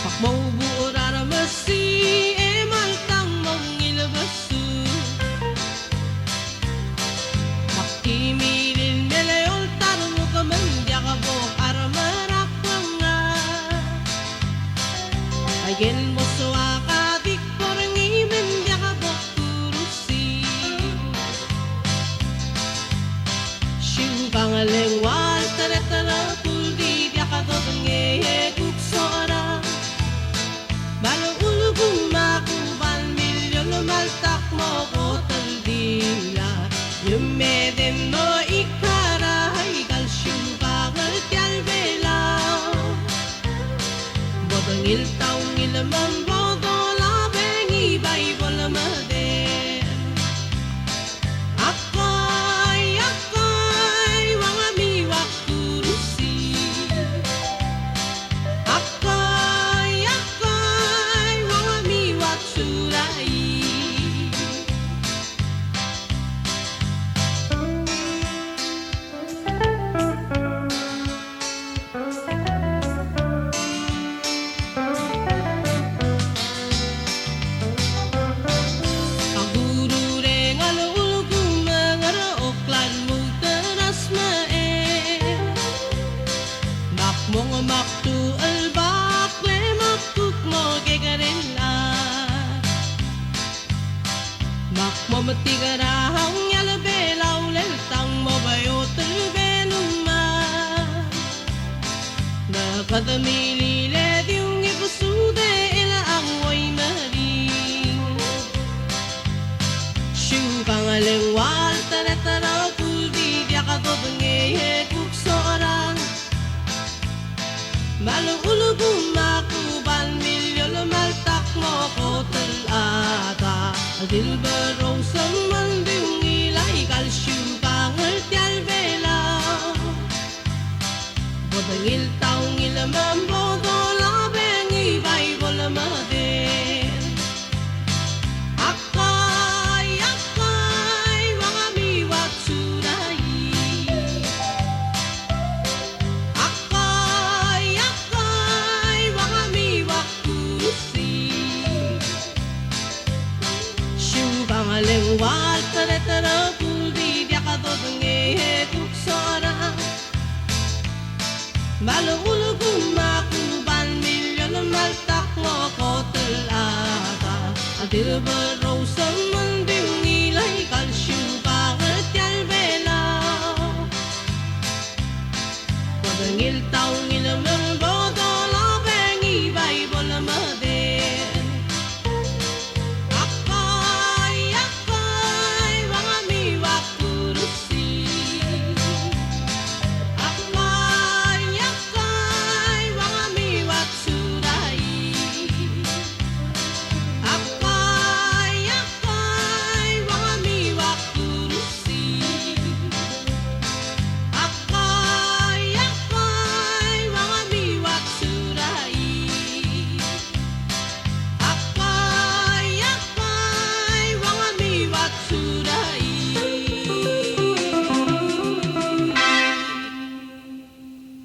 Makmauburan mesti emal tang mong ilabasu Makimirin meleol tarong kamandya ka bo para marakanga Ayen mo suwa ka dik porang imandya ka bo kurusi Siu pangaleng wal taretara puldi dia ka dodenge kuksora Balong ulugong makubal milyon maltak mo ko taldila Yumeden mo ikaray kalsyum pangal tiyal belaw Bodong iltaong ilaman bodo labeng ibay bolamaden Akay wangamiwak kurusi Akay wangamiwak surai Pagurureng alulugong mga raoklan mo teras mae Makmong maktu albak le maktuk mo gegarela Makmo matigarahang yalabelaw leltang mo bayo telbenuma Nakadamili led yung ipusude ila ang way maring Siu pangaleng wal taretara puldi dia ka dodenge kuksora Malong ulugong makubal milyon maltak mo ko talata Dilbaro sa manding ilay kalsyum pangal tiyal belaw Bodang iltaong ilaman bodo labeng ibay bolamaden Akay wangamiwak surai Akay wangamiwak kurusi Siu pangaleng wal taretara puldi dia ka dodenge kuksora Balong ulugong makubal milyon maltak mo ko talata Adilba